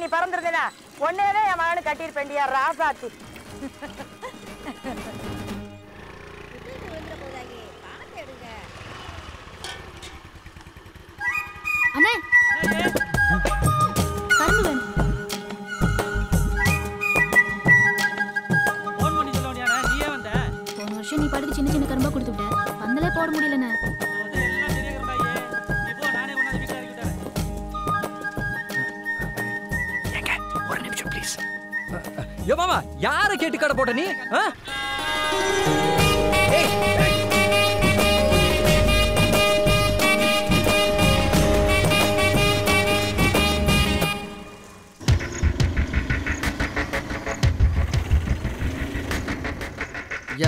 நீ பறந்துருந்தா ஒன்னேவே என் மகனு கட்டிருப்பேண்டியா ராசாத்தி. அண்ணே கரும்பு வேணும். போன் பண்ணி சொல்ல வேண்டியானே, நீயே வந்த. போன வருஷம் நீ பாட்டுக்கு சின்ன சின்ன கரும்பா கொடுத்து விட்ட, பந்தலே போட முடியலண்ணே. யோ மாமா, யார கேட்டு கடை போட்ட நீ?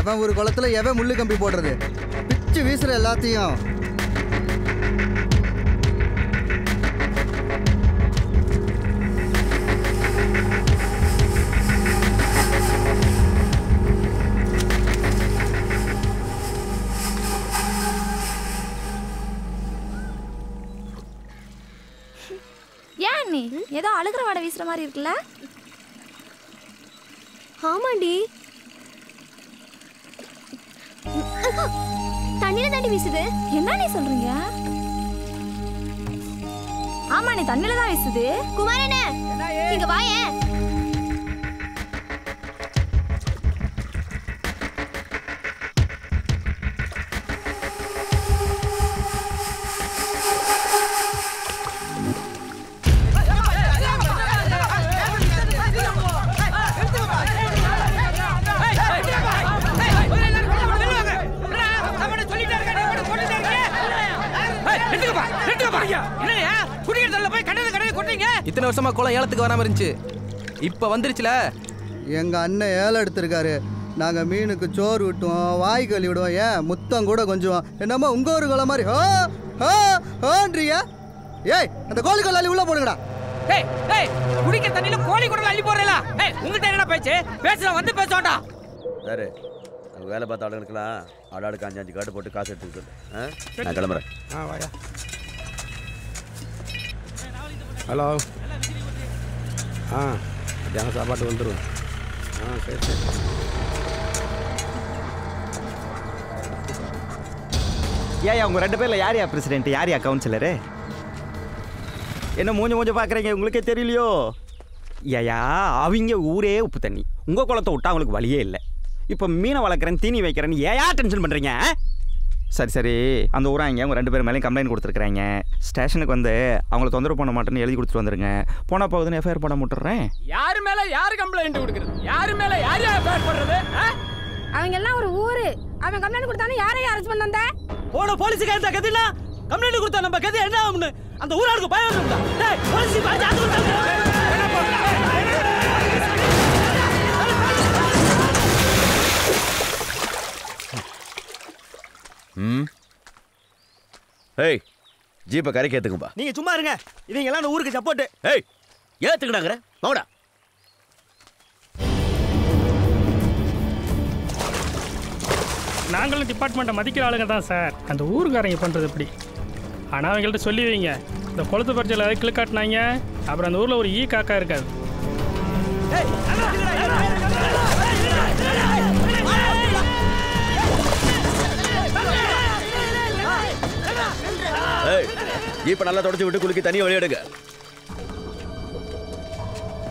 எவன் ஒரு குளத்துல எவன் முள்ளு கம்பி போடுறது, பிச்சு வீசுற எல்லாத்தையும். ஏன் நீ ஏதோ அழுகிற வாடை வீசுற மாதிரி இருக்குல்ல? ஆமாண்டி, தண்ணியில தாண்டி வீசுது. என்ன நீ சொல்றீங்க? ஆமா, நீ தண்ணியில தான் வீசுது. குமாரண்ணே இங்க வாயேன். இத்தனை வருஷமா குளம் ஏலத்துக்கு வராம இருந்துச்சு, இப்ப வந்துருச்சுல. எங்க அண்ணன் ஏலம் எடுத்திருக்காரு. நாங்க மீனுக்கு சோறு விட்டுவோம், வாய் கழுவி விடுவோம், ஏன் முத்தம் கூட கொஞ்சம். என்னமோ உங்க ஒரு குளம் மாதிரி ஹோன்றியா? ஏய், அந்த கோழி கொள்ளாளி உள்ள போடுங்கடா. ஏய் ஏய், குடிக்கிற தண்ணியில கோழி குடல் அள்ளி போறேல. ஏய், உங்ககிட்ட என்ன பேச்சு? பேசுற வந்து பேசோடா. சார், அங்க வேலை பார்த்த ஆளுங்களுக்குலாம் ஆடாளுக்கு 5-5 கார்டு போட்டு காசு எடுத்துக்கிட்டு நான் கிளம்புறேன். வாயா. ஹலோ. மத்தியானம் சாப்பாட்டு வந்துடும். சரி சரி. ஏன் உங்க 2 பேர்ல யார் பிரசிடென்ட், யார் கவுன்சிலரு? என்ன மூஞ்ச பார்க்குறீங்க, உங்களுக்கே தெரியலையோ? ஏயா, அவங்க ஊரே உப்பு தண்ணி, உங்கள் குளத்தை விட்டா அவங்களுக்கு வழியே இல்லை. இப்போ மீனை வளர்க்குறேன், தீனி வைக்கிறேன்னு ஏயா டென்ஷன் பண்ணுறீங்க? சரி சரி, அந்த ஊராங்க அவங்க 2 பேர் மேலேயும் கம்ப்ளைண்ட் கொடுத்துருக்குறாங்க. ஸ்டேஷனுக்கு வந்து அவங்கள தொந்தரவு பண்ண மாட்டேன்னு எழுதி கொடுத்துட்டு வந்துருங்க. போனால் போகுதுன்னு எஃப்ஐஆர் போட முட்டுறேன். யாரு மேலே யார் கம்ப்ளைண்ட் கொடுக்குறது? யாரு மேலே யார் எஃப்ஐஆர் பண்ணுறது? அவங்க எல்லாம் ஒரு ஊரு. அவன் கம்ப்ளைண்ட் கொடுத்தானே யாரையும் அரெஸ்ட் பண்ணாங்க. போன போலீஸுக்கு எந்த கதினா கம்ப்ளைண்ட் கொடுத்தா நம்ம கதி என்ன ஆகும்னு அந்த ஊராளுக்கு பயம் இருக்குதா? டேய், போலீஸ் ஏய், ஜீப்பை கரைக்கு ஏத்துக்கும்பா. நீங்க சும்மா இருங்க, இவங்க எல்லாம் ஊருக்கு சப்போர்ட். ஏய், ஏத்துக்கடாங்கற வாடா. நாங்களும் டிபார்ட்மெண்ட்டை மதிக்கிற ஆளுங்க தான் சார். அந்த ஊருக்காரங்க பண்ணுறது எப்படி? ஆனால் அவங்கள்ட்ட சொல்லி வைங்க, இந்த குளத்து பறிச்சல் அதை கிளிக்காட்டினாங்க, அப்புறம் அந்த ஊரில் ஒரு ஈ காக்கா இருக்காது. ஏய், ஜீப்பை நல்லா தொடச்சு விட்டு குலுக்கி தண்ணியை வெளியிடுங்க.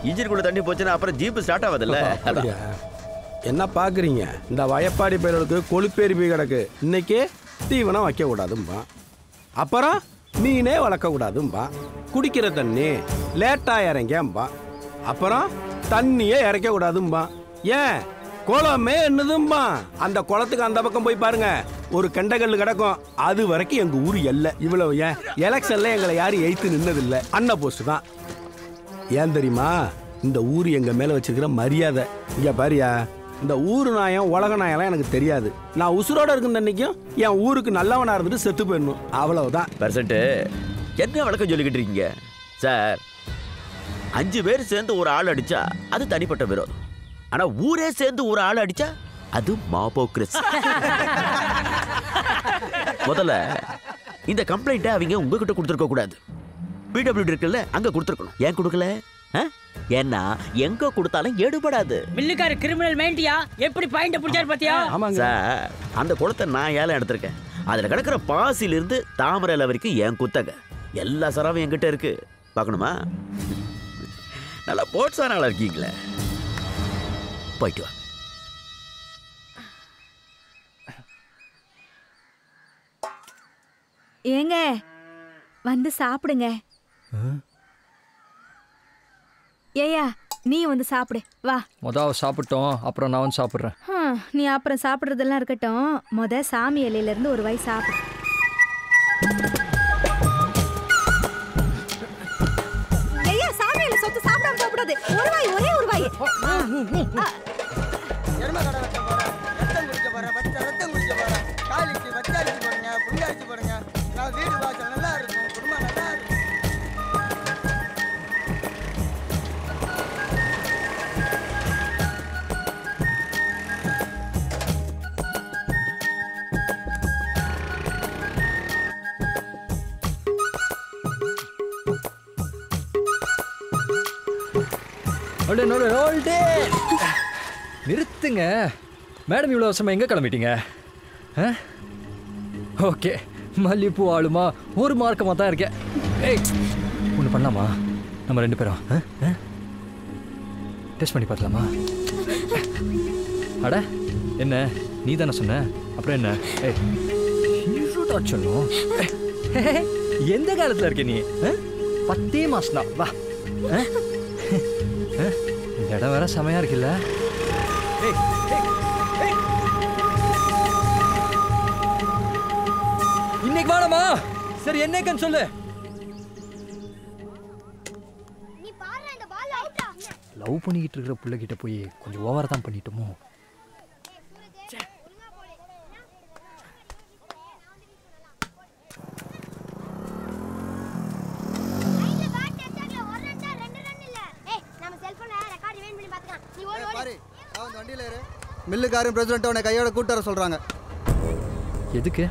இன்ஜினுக்குள்ள தண்ணி போச்சுன்னா அப்புறம் ஜீப்பு ஸ்டார்ட் ஆகாதுல்ல. என்ன பார்க்குறீங்க? இந்த வயப்பாடி பயிர்களுக்கு கொழுப்பேறி போய் கிடக்கு. இன்னைக்கு தீவனம் வைக்கக்கூடாதும்பா, அப்புறம் மீனே வளர்க்கக்கூடாதும்பா, குடிக்கிற தண்ணி லேட்டாக இறங்கம்பா, அப்புறம் தண்ணியே இறக்கக்கூடாதும்பா. ஏன் குளமே என்னதும்பா? அந்த குளத்துக்கு அந்த பக்கம் போய் பாருங்க, ஒரு கெண்டகல் கிடக்கும். அது வரைக்கும் எங்கள் ஊர் எல்லை. இவ்வளவு ஏன் எலெக்ஷன்ல எங்களை யாரும் எய்த்து நின்னதில்லை. அண்ணன் போஸ்ட் தான். ஏன் தெரியுமா? இந்த ஊர் எங்கள் மேலே வச்சிருக்கிற மரியாதை. இங்கே பாரியா, இந்த ஊர் நாயம் உலக நாயெல்லாம் எனக்கு தெரியாது. நான் உசுரோட இருக்கிற அன்னைக்கும் என் ஊருக்கு நல்லவனா இருந்துட்டு செத்து போயிடணும், அவ்வளவுதான். பெர்சன்ட் என்ன வழக்கம் சொல்லிக்கிட்டு இருக்கீங்க சார்? 5 பேர் சேர்ந்து ஒரு ஆள் அடிச்சா அது தனிப்பட்ட விரோதம். ஆனா ஊரே சேர்ந்து ஒரு ஆள் அடிச்சா அது மாபோக்ரஸ். முதல்ல இந்த கம்ப்ளைண்ட்டை அவங்க உங்ககிட்ட கொடுத்துருக்க கூடாது. பிடபிள்யூடி இருக்குல்ல, அங்க கொடுத்துருக்கணும். ஏன் கொடுக்கல? ஏன்னா எங்க கொடுத்தாலும் எடுபடாது. மில்லுக்கார கிரிமினல் மைண்டியா எப்படி பாயிண்ட் பிடிச்சாரு பாத்தியா? சார், அந்த குளத்தை நான் ஏலம் எடுத்திருக்கேன். அதுல கிடக்கிற பாசிலிருந்து தாமரையில வரைக்கும் என் குத்தகை. எல்லா சராவும் என்கிட்ட இருக்கு. பார்க்கணுமா? நல்லா போட்ஸான ஆளா இருக்கீங்களே. போயிட்டு வா. ஏங்க வந்து சாப்பிடுங்க. ஏயா நீ வந்து சாப்பிடு வா. மொதல் சாப்பிட்டோம், அப்புறம் நான் வந்து சாப்பிட்றேன். நீ அப்புறம் சாப்பிட்றதெல்லாம் இருக்கட்டும், சாமி இலையில இருந்து ஒரு வாய் சாப்பிடு. ஐயா சாமி இலை சொத்து சாப்பிடாம சாப்பிடாது. ஒரு வாய், ஒரே ஒரு வாய். எருமை கடை வெட்ட போறேன், ரத்தம் குடிக்க போறேன், ரத்தம் குடிக்க போறேன், காலிக்கு வச்சாரிச்சு போடுங்க, புண்ணாரிச்சு போடுங்க. நான் வீடு வாசல் நல்லா இருக்கும், குடும்பம் நல்லா இருக்கும். நிறுத்துங்க மேடம், இவ்வளோ வருஷமா எங்கே கிளம்பிட்டீங்க? ஓகே, மல்லிப்பூ ஆளுமா ஒரு மார்க்கமாக தான் இருக்கேன். ஏய் ஒன்று பண்ணலாமா? நம்ம 2 பேரும் டெஸ்ட் பண்ணி பார்க்கலாமா? அட என்ன நீ தானே சொன்ன, அப்புறம் என்ன? ஏய் சொல்லும். எந்த காலத்தில் இருக்க நீ? 10 மாசம் தான். வா, இந்த இடம் வேற செமையா இருக்குல்ல? இன்னைக்கு வாடமா. சரி என்னைக்குன்னு சொல்லு. லவ் பண்ணிக்கிட்டு இருக்கிற பிள்ளைகிட்ட போய் கொஞ்சம் ஓவரா தான் பண்ணிட்டோமோ? மில்லுக்காரன் பிரசிடென்ட் உன்னை கையோட கூட்டு வர சொல்றாங்க. எதுக்கு?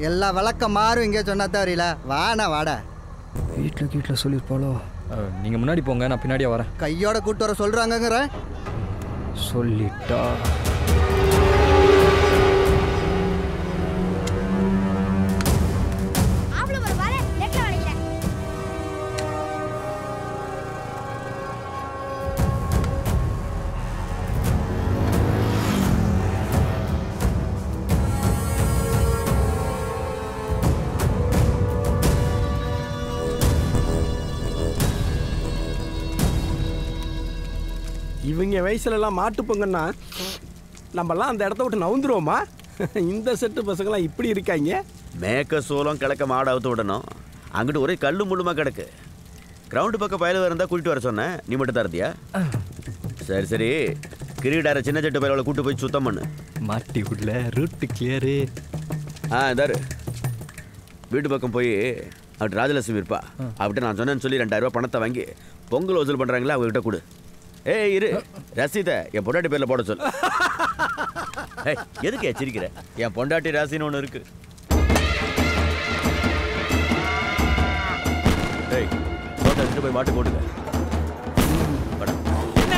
எல்லா விளக்கம் மாறும் இங்கே சொன்னா தெரியல. வாடா வாடா. வீட்டில் சொல்லியிருப்பாளோ? நீங்கள் முன்னாடி போங்க, நான் பின்னாடியே வரேன். கையோட கூட்டு வர சொல்றாங்கங்கிற சொல்லிட்டா. இவங்க வயசுலலாம் மாட்டு பொங்கன்னா நம்மலாம் அந்த இடத்த விட்டு நவுந்துருவோமா? இந்த செட்டு பசங்களாம் இப்படி இருக்காங்க. மேக்க சோளம் கிழக்க மாடு அவுத்து விடணும். அங்கிட்டு ஒரே கல்லு முள்ளுமா கிடக்கு. கிரவுண்டு பக்கம் பயல இருந்தால் கூட்டிட்டு வர சொன்னேன், நீ மட்டும் தான் இருந்தியா? சரி சரி, கிரீடார சின்ன சட்டு பயல கூட்டு போய் சுத்தம் பண்ணு. மாட்டி விடல, ரூட்டு கிளியரு. இதாரு வீட்டு பக்கம் போய் அவட்டு ராஜலட்சுமி இருப்பா, அவட்ட நான் சொன்னேன்னு சொல்லி 2000 ரூபா பணத்தை வாங்கி பொங்கல் வசூல் பண்ணுறாங்களா அவங்ககிட்ட கொடு. ஏய் இரு, ரசீதை என் பொண்டாட்டி பேரில் போட சொல்லு. ஏய் எதுக்கு எச்சரிக்கிற? என் பொண்டாட்டி ராசின்னு ஒன்று இருக்கு. ஏய் போட்டோ எடுத்துட்டு போய் மாட்டு போட்டுக்க. என்ன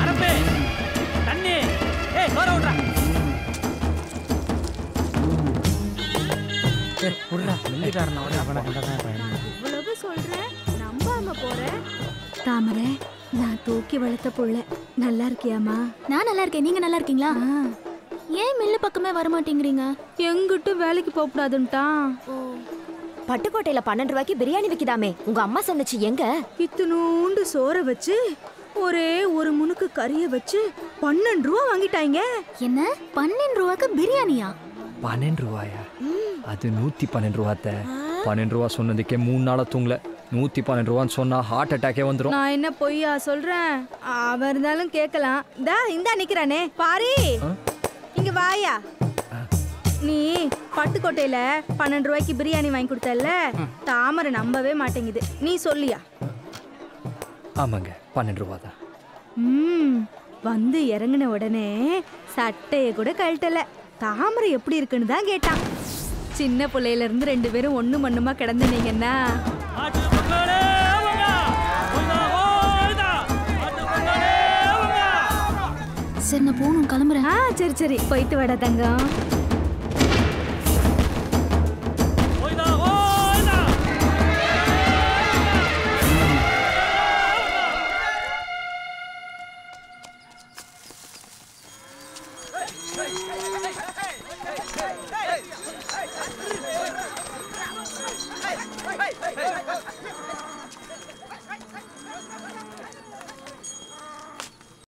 அரப்பே தண்ணி? ஏய் சோற விட்றா. விட்றா மில்லுக்காரன் அவனை இவ்வளவு சொல்றேன், நம்பாம போறேன். தாமரை, நான் தூக்கி வளர்த்த புள்ள. நல்லா இருக்கியாமா? நான் நல்லா இருக்கேன், நீங்க நல்லா இருக்கீங்களா? ஏன் மில்லு பக்கமே வர மாட்டேங்கிறீங்க? எங்கிட்டும் வேலைக்கு போக கூடாதுன்ட்டான். பட்டுக்கோட்டையில 12 ரூபாய்க்கு பிரியாணி விக்குதாமே, உங்க அம்மா சொன்னச்சு. எங்க இத்தனூண்டு சோற வச்சு ஒரே ஒரு முனுக்கு கறிய வச்சு 12 ரூபா வாங்கிட்டாங்க. என்ன 12 ரூபாய்க்கு பிரியாணியா? 12 ரூபாயா? அது 112 ரூபாத்த. 12 ரூபா சொன்னதுக்கே 3 நாளா தூங்கல. 112 ரூபான்னு சொன்னா ஹார்ட் அட்டாக்கே வந்துடும். நான் என்ன பொய்யா சொல்றேன்? அவன் இருந்தாலும் கேட்கலாம். இந்தா நிக்கிறானே பாரி, இங்க வாயா. நீ பட்டுக்கோட்டையில 12 ரூபாய்க்கு பிரியாணி வாங்கி கொடுத்தல, தாமரை நம்பவே மாட்டேங்குது. நீ சொல்லியா? ஆமாங்க, 12 ரூபா தான். வந்து இறங்கின உடனே சட்டையை கூட கழட்டல. தாமரை எப்படி இருக்குன்னு தான் கேட்டான். சின்ன பிள்ளையில இருந்து 2 பேரும் ஒண்ணு மண்ணுமா கிடந்துனீங்கன்னா சரி நான் போகணும், கிளம்புறேன். சரி சரி போயிட்டு வாடா தங்கம்.